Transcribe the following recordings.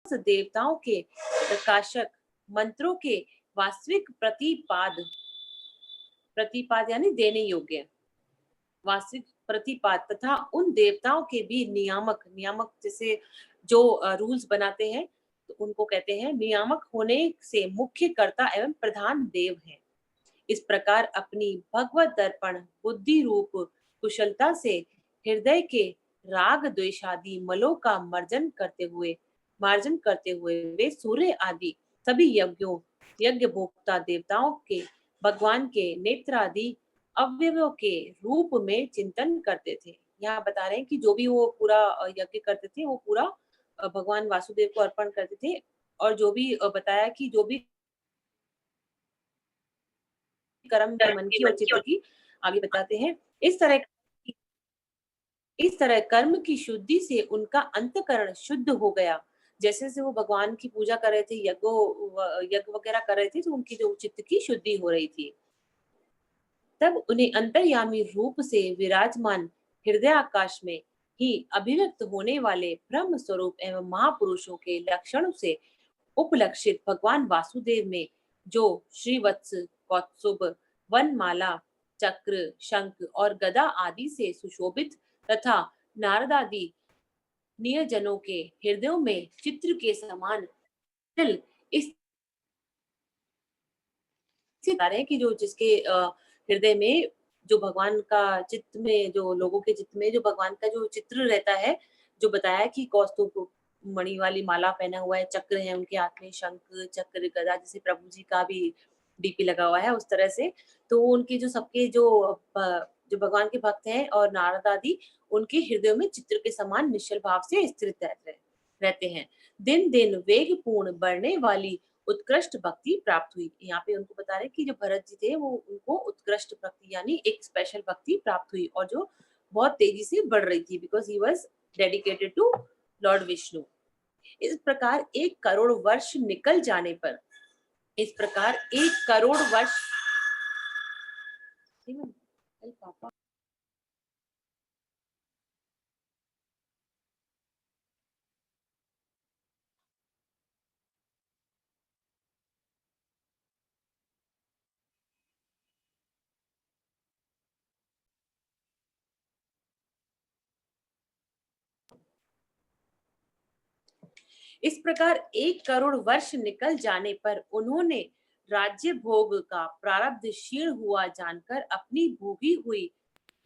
देवताओं के प्रकाशक मंत्रों के वास्तविक प्रतिपाद यानी देने योग्य वास्तविक प्रतिपाद तथा उन देवताओं के भी नियामक नियामक जैसे जो रूल्स बनाते हैं तो उनको कहते हैं नियामक होने से मुख्य कर्ता एवं प्रधान देव हैं। इस प्रकार अपनी भगवत दर्पण बुद्धि रूप कुशलता से हृदय के राग द्वेषादि मलों का मार्जन करते हुए वे सूर्य आदि सभी यज्ञ भोक्ता देवताओं के भगवान के नेत्र आदि अवयवों के रूप में चिंतन करते थे। यहाँ बता रहे हैं कि जो भी वो पूरा यज्ञ करते थे वो पूरा भगवान वासुदेव को अर्पण करते थे और जो भी बताया कि जो भी कर्म के मन की और चित्त की आगे बताते हैं इस तरह कर्म की शुद्धि से उनका अंतकरण शुद्ध हो गया। जैसे जैसे वो भगवान की पूजा कर रहे थे यज्ञ वगैरह कर रहे थे तो उनकी जो चित्त की शुद्धि हो रही थी। तब उन्हें अंतर्यामी रूप से विराजमान हृदय आकाश में ही अभिव्यक्त होने वाले ब्रह्म स्वरूप एवं महापुरुषों के लक्षणों से उपलक्षित भगवान वासुदेव में जो श्रीवत्स कौत्सुभ वनमाला चक्र शंख और गदा आदि से सुशोभित तथा नारदादि नियजनों के हृदयों में चित्र के समान इस बता रहे हैं कि जो जिसके हृदय में जो भगवान का चित्त में जो लोगों के चित्त में जो भगवान का जो चित्र रहता है जो बताया कि कौस्तुभ मणि वाली माला पहना हुआ है चक्र है उनके हाथ में शंख चक्र गदा जैसे प्रभु जी का भी डीपी लगा हुआ है उस तरह से तो उनके जो सबके जो भगवान के भक्त हैं और नारद आदि उनके हृदय में चित्र के समान निश्चल भाव से स्थित रहते हैं। दिन दिन वेग पूर्ण बढ़ने वाली उत्कृष्ट भक्ति प्राप्त हुई। यहाँ पे उनको बता रहे हैं कि जो भरत जी थे वो उनको उत्कृष्ट भक्ति यानी एक स्पेशल भक्ति प्राप्त हुई और जो बहुत तेजी से बढ़ रही थी because he was dedicated to lord Vishnu. इस प्रकार 1 करोड़ वर्ष निकल जाने पर इस प्रकार 1 करोड़ वर्ष पापा इस प्रकार 1 करोड़ वर्ष निकल जाने पर उन्होंने राज्य भोग का प्रारब्ध क्षीण हुआ जानकर अपनी भोगी हुई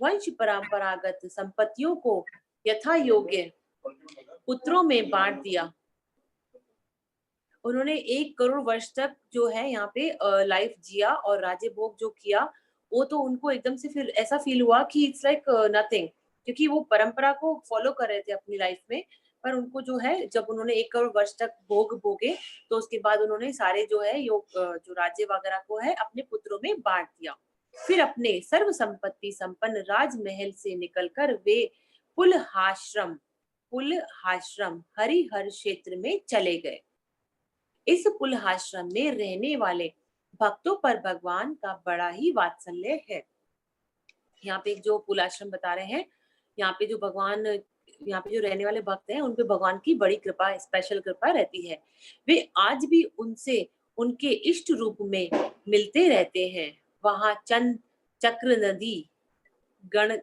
वंश परंपरागत संपत्तियों को यथा योग्य पुत्रों में बांट दिया। उन्होंने 1 करोड़ वर्ष तक जो है यहाँ पे लाइफ जिया और राज्य भोग जो किया वो तो उनको एकदम से फिर ऐसा फील हुआ कि इट्स लाइक नथिंग क्योंकि वो परंपरा को फॉलो कर रहे थे अपनी लाइफ में पर उनको जो है जब उन्होंने 1 करोड़ वर्ष तक भोग भोगे तो उसके बाद उन्होंने सारे जो है जो राज्य वगैरह को है अपने पुत्रों में बांट दिया। फिर अपने सर्व संपत्ति संपन्न राजमहल से निकलकर वे पुलहाश्रम हरिहर क्षेत्र में चले गए। इस पुलहाश्रम में रहने वाले भक्तों पर भगवान का बड़ा ही वात्सल्य है। यहाँ पे जो पुलाश्रम बता रहे हैं यहाँ पे जो भगवान यहाँ पे जो रहने वाले भक्त हैं उन पे भगवान की बड़ी कृपा स्पेशल कृपा रहती है। वे आज भी उनसे उनके इष्ट रूप में मिलते रहते हैं। वहां चंद चक्र नदी गण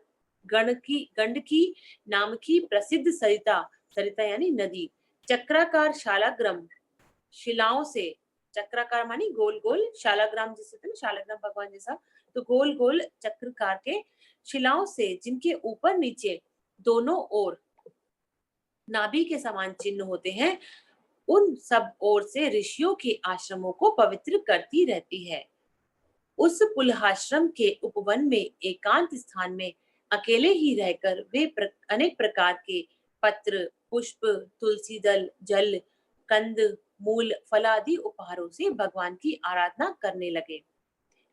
गंडकी नाम की प्रसिद्ध सरिता सरिता यानी नदी चक्राकार शालाग्राम शिलाओं से चक्राकार मानी गोल गोल शालाग्राम जैसे थे ना शालाग्राम भगवान जैसा तो गोल गोल चक्राकार के शिलाओं से जिनके ऊपर नीचे दोनों ओर नाभि के समान चिन्ह होते हैं उन सब ओर से ऋषियों के आश्रमों को पवित्र करती रहती है। उस पुलहाश्रम के उपवन में एकांत स्थान में अकेले ही रहकर वे अनेक प्रकार के पत्र पुष्प तुलसी दल जल कंद मूल फल आदि उपहारों से भगवान की आराधना करने लगे।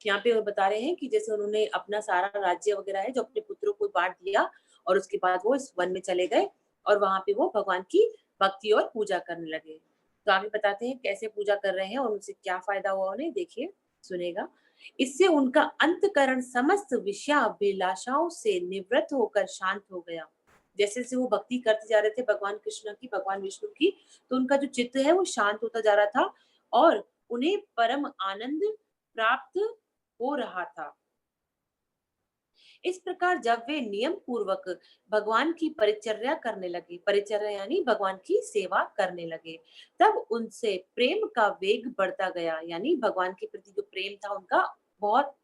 यहाँ पे वो बता रहे हैं कि जैसे उन्होंने अपना सारा राज्य वगैरह है जो अपने पुत्रों को बांट दिया और उसके बाद वो इस वन में चले गए और वहां पे वो भगवान की भक्ति और पूजा करने लगे। तो आगे बताते हैं कैसे पूजा कर रहे हैं और उनसे क्या फायदा हुआ उन्हें देखिए सुनेगा। इससे उनका अंतकरण समस्त विषयाभिलाषाओं से निवृत्त होकर शांत हो गया। जैसे जैसे वो भक्ति करते जा रहे थे भगवान कृष्ण की, भगवान विष्णु की, तो उनका जो चित्त है वो शांत होता जा रहा था और उन्हें परम आनंद प्राप्त हो रहा था। इस प्रकार जब वे नियम पूर्वक भगवान की परिचर्या करने लगे, परिचर्या यानी भगवान की सेवा करने लगे, तब उनसे प्रेम का वेग बढ़ता गया, यानी भगवान के प्रति जो प्रेम था उनका बहुत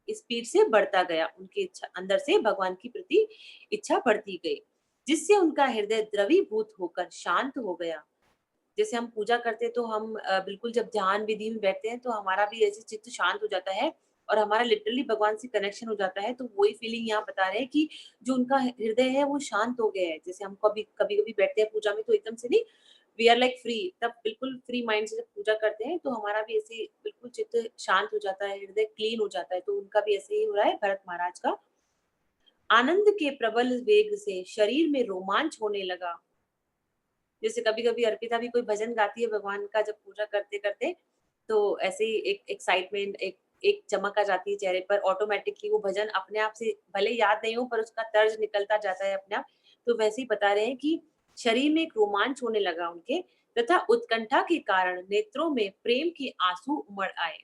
स्पीड से बढ़ता गया, उनकी इच्छा अंदर से भगवान की प्रति इच्छा बढ़ती गई, जिससे उनका हृदय द्रवीभूत होकर शांत हो गया। जैसे हम पूजा करते हैं तो हम बिल्कुल जब ध्यान विधि में बैठते हैं तो हमारा भी ऐसे चित्त शांत हो जाता है और हमारा लिटरली भगवान से कनेक्शन हो जाता है। तो वही फीलिंग यहाँ बता रहे हैं कि जो उनका हृदय है वो शांत हो गया है। जैसे हम कभी-कभी बैठते हैं पूजा में तो एकदम से नहीं, वी आर लाइक फ्री, तब बिल्कुल फ्री माइंड से जब पूजा करते हैं तो हमारा भी ऐसे बिल्कुल चित्त शांत हो जाता है, हृदय क्लीन हो जाता है। तो उनका भी ऐसे ही हो रहा है भरत महाराज का। आनंद के प्रबल वेग से शरीर में रोमांच होने लगा। जैसे कभी-कभी अर्पिता भी कोई भजन गाती है भगवान का जब पूजा करते-करते, तो ऐसे ही एक एक्साइटमेंट, एक एक चमक आ जाती है चेहरे पर, ऑटोमैटिकली वो भजन अपने आप से भले याद नहीं हो पर उसका तर्ज निकलता जाता है अपने आप। तो वैसे ही बता रहे हैं कि शरीर में एक रोमांच होने लगा उनके तथा उत्कंठा के कारण नेत्रों में प्रेम के आंसू उमड़ आए।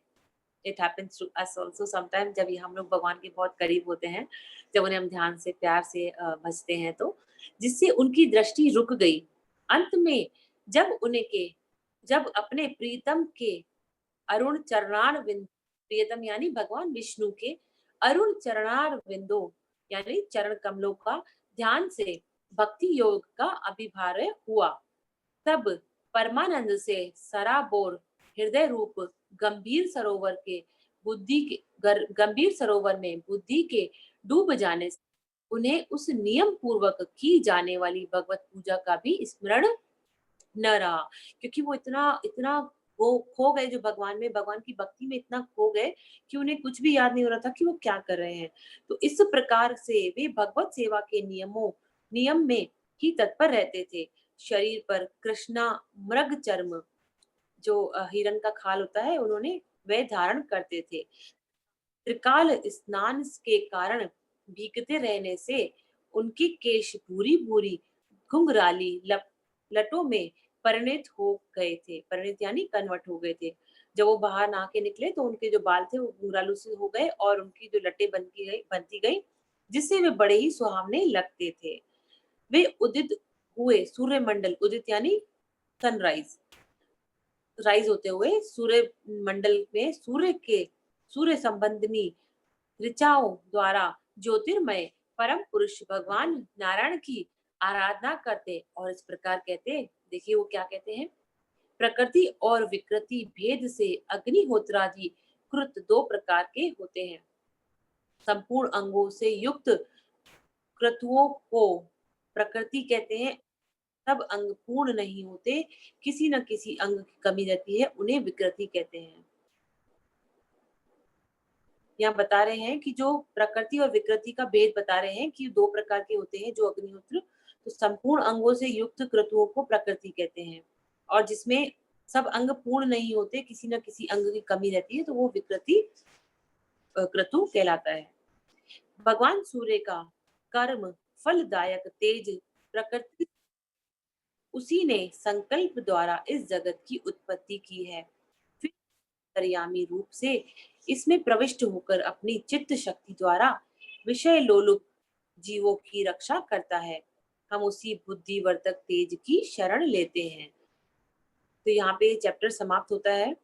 It happens to us also sometime जब ये हम लोग भगवान के बहुत करीब होते हैं, जब उन्हें हम ध्यान से प्यार से भजते हैं तो, जिससे उनकी दृष्टि रुक गई। अंत में जब जब अपने प्रीतम के अरुण चरणार विंद, प्रियतम यानी भगवान विष्णु के अरुण चरणार विंदो यानी चरण कमलों का ध्यान से भक्ति योग का अभिभार्य हुआ, तब परमानंद से सराबोर हृदय रूप गंभीर सरोवर के गंभीर सरोवर में बुद्धि के डूब जाने से उन्हें उस नियम पूर्वक की जाने वाली भगवत पूजा का भी स्मरण न रहा, क्योंकि वो इतना इतना वो खो गए जो भगवान में, भगवान की भक्ति में इतना खो गए कि उन्हें कुछ भी याद नहीं हो रहा था कि वो क्या कर रहे हैं। तो इस प्रकार से वे भगवत सेवा के नियम में ही तत्पर रहते थे। शरीर पर कृष्णा मृग चर्म, जो हिरण का खाल होता है, उन्होंने वह धारण करते थे। त्रिकाल स्नान के कारण भीगते रहने से उनके केश भूरी-भूरी घुंघराली लटों में परिणत हो गए थे। परिणत यानी कन्वर्ट हो गए थे। जब वो बाहर नहा के निकले तो उनके जो बाल थे वो घुंघरालू से हो गए और उनकी जो लटें बनती गई, जिससे वे बड़े ही सुहावने लगते थे। वे उदित हुए सूर्यमंडल, उदित यानी सनराइज, राइज होते हुए सूर्य मंडल में सूर्य संबंधिनी ऋचाओं द्वारा ज्योतिर्मय परम पुरुष भगवान नारायण की आराधना करते और इस प्रकार कहते, देखिए वो क्या कहते हैं, प्रकृति और विकृति भेद से अग्निहोत्रादि कृत दो प्रकार के होते हैं। संपूर्ण अंगों से युक्त क्रतुओं को प्रकृति कहते हैं। सब अंग पूर्ण नहीं होते, किसी न किसी अंग की कमी रहती है, उन्हें विकृति कहते हैं। यहाँ बता रहे हैं कि जो प्रकृति और विकृति का भेद बता रहे हैं कि दो प्रकार के होते हैं जो अग्निहोत्र, तो संपूर्ण अंगों से युक्त क्रतुओं को प्रकृति कहते हैं और जिसमें सब अंग पूर्ण नहीं होते, किसी न किसी अंग की कमी रहती है, तो वो विकृति क्रतु कहलाता है। भगवान सूर्य का कर्म फलदायक तेज प्रकृति, उसी ने संकल्प द्वारा इस जगत की उत्पत्ति की है। फिर अंतर्यामी रूप से इसमें प्रविष्ट होकर अपनी चित्त शक्ति द्वारा विषय लोलुप जीवों की रक्षा करता है। हम उसी बुद्धिवर्धक तेज की शरण लेते हैं। तो यहाँ पे चैप्टर समाप्त होता है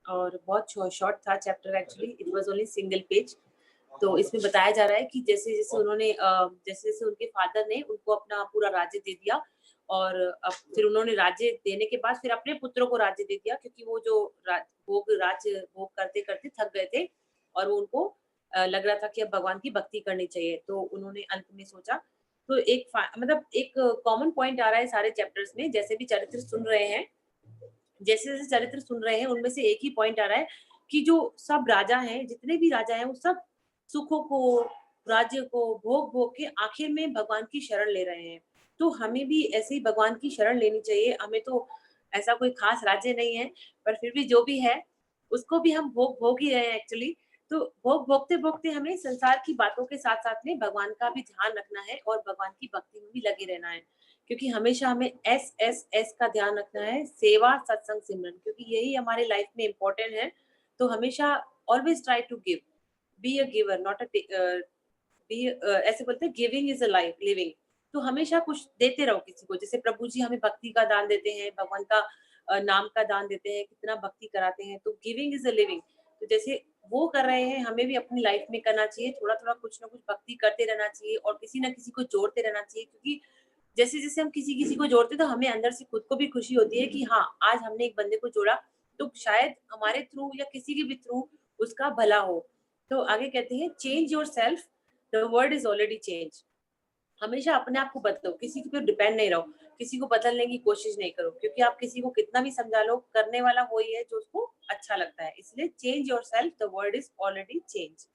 और बहुत शॉर्ट था chapter, actually it was only single page. तो इसमें बताया जा रहा है कि जैसे जैसे उन्होंने जैसे जैसे उनके फादर ने उनको अपना पूरा राज्य दे दिया और अब फिर उन्होंने राज्य देने के बाद फिर अपने पुत्रों को राज्य दे दिया, क्योंकि वो जो राज्य भोग करते करते थक गए थे और वो उनको लग रहा था कि अब भगवान की भक्ति करनी चाहिए, तो उन्होंने अंत में सोचा। तो मतलब एक कॉमन पॉइंट आ रहा है सारे चैप्टर्स में, जैसे भी चरित्र सुन रहे हैं, जैसे जैसे चरित्र सुन रहे हैं उनमें से एक ही पॉइंट आ रहा है कि जो सब राजा हैं, जितने भी राजा हैं, वो सब सुखों को, राज्य को भोग भोग के आखिर में भगवान की शरण ले रहे हैं। तो हमें भी ऐसे ही भगवान की शरण लेनी चाहिए। हमें तो ऐसा कोई खास राज्य नहीं है, पर फिर भी जो भी है उसको भी हम भोग भोग ही रहे हैं एक्चुअली। तो भोगते भोगते हमें संसार की बातों के साथ साथ में भगवान का भी ध्यान रखना है और भगवान की भक्ति में भी लगे रहना है, क्योंकि हमेशा हमें एस का ध्यान रखना है, सेवा सत्संग सिमरन, क्योंकि यही हमारे लाइफ में इम्पोर्टेंट है। तो हमेशा always try to give, be a giver not a ऐसे बोलते हैं giving is a life living. तो हमेशा कुछ देते रहो किसी को, जैसे प्रभु जी हमें भक्ति का दान देते हैं, भगवान का नाम का दान देते हैं, कितना भक्ति कराते हैं, तो गिविंग इज अ लिविंग। तो जैसे वो कर रहे हैं, हमें भी अपनी लाइफ में करना चाहिए, थोड़ा थोड़ा कुछ ना कुछ भक्ति करते रहना चाहिए और किसी ना किसी को जोड़ते रहना चाहिए, क्योंकि जैसे जैसे हम किसी किसी को जोड़ते हैं, तो हमें अंदर से खुद को भी खुशी होती है कि हाँ, आज हमने एक बंदे को जोड़ा, तो शायद हमारे थ्रू या किसी के भी थ्रू उसका भला हो। तो आगे कहते हैं, change your self, the world is already change. हमेशा अपने आप को बदलो, किसी के ऊपर डिपेंड नहीं रहो, किसी को बदलने की कोशिश नहीं करो, क्योंकि आप किसी को कितना भी समझा लो, करने वाला वही है जो उसको अच्छा लगता है। इसलिए change your self, the world is already change.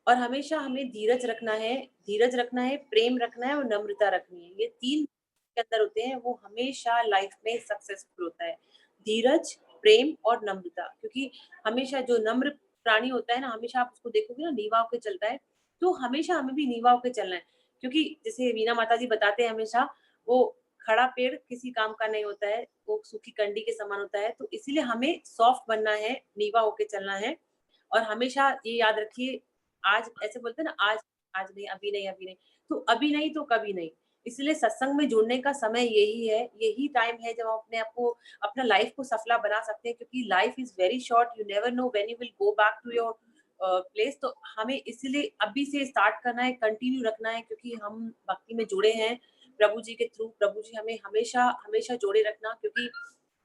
और हमेशा हमें धीरज रखना है, प्रेम रखना है और नम्रता रखनी है। ये 3 के अंदर होते हैं, वो हमेशा लाइफ में सक्सेसफुल होता है। धीरज, प्रेम और नम्रता, क्योंकि हमेशा जो नम्र प्राणी होता है ना, हमेशा आप उसको देखोगे ना, नीवा होके चलता है। तो हमेशा हमें भी नीवा होके चलना है, क्योंकि जैसे वीना माता जी बताते हैं हमेशा, वो खड़ा पेड़ किसी काम का नहीं होता है, वो सूखी कंडी के समान होता है। तो इसीलिए हमें सॉफ्ट बनना है, नीवा होके चलना है। और हमेशा ये याद रखिए, आज ऐसे बोलते हैं ना, आज नहीं, अभी नहीं, अभी नहीं, तो अभी नहीं तो कभी नहीं। इसलिए सत्संग में जुड़ने का समय यही है, यही टाइम है जब हम अपने आप को, अपना लाइफ को सफला बना सकते हैं, क्योंकि life is very short, you never know when you will go back to your place. तो हमें इसलिए अभी से स्टार्ट करना है, कंटिन्यू रखना है, क्योंकि हम भक्ति में जुड़े हैं प्रभु जी के थ्रू। प्रभु जी हमें हमेशा हमेशा जोड़े रखना, क्योंकि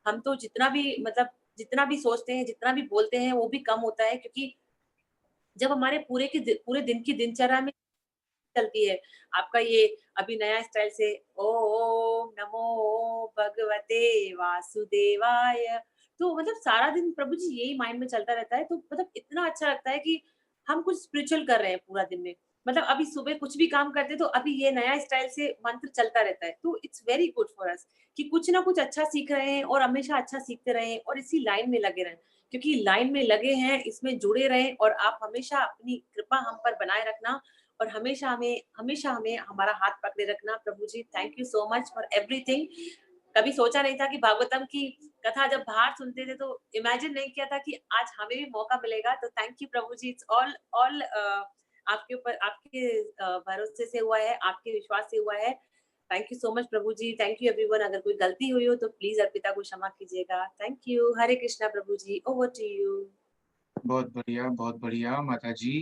हम तो जितना भी मतलब जितना भी सोचते हैं, जितना भी बोलते हैं, वो भी कम होता है, क्योंकि जब हमारे पूरे दिन की दिनचर्या में चलती है, आपका ये अभी नया स्टाइल से ओम नमो भगवते वासुदेवाय, तो मतलब सारा दिन प्रभु जी यही माइंड में चलता रहता है, तो मतलब इतना अच्छा लगता है कि हम कुछ स्पिरिचुअल कर रहे हैं पूरा दिन में। मतलब अभी सुबह कुछ भी काम करते, तो अभी ये नया स्टाइल से मंत्र चलता रहता है, तो it's very good for us कि कुछ ना कुछ अच्छा सीख रहे हैं और हमेशा अच्छा सीखते रहें और इसी लाइन में लगे रहें, क्योंकि लाइन में लगे हैं, इसमें जुड़े रहें और आप हमेशा अपनी कृपा हम पर बनाए रखना और हमेशा हमें हमारा हाथ पकड़े रखना। प्रभु जी, thank you so much for everything. कभी सोचा नहीं था कि भागवतम की कथा जब बाहर सुनते थे, तो इमेजिन नहीं किया था कि आज हमें भी मौका मिलेगा। तो thank you Prabhu ji, it's all आपके ऊपर, आपके भरोसे से हुआ है, आपके विश्वास से हुआ है। Thank you so much Prabhu ji, thank you everyone. अगर कोई गलती हुई हो तो प्लीज अर्पिता को क्षमा कीजिएगा। Thank you. Hare Krishna Prabhu ji, over to you. बहुत बढ़िया माता जी।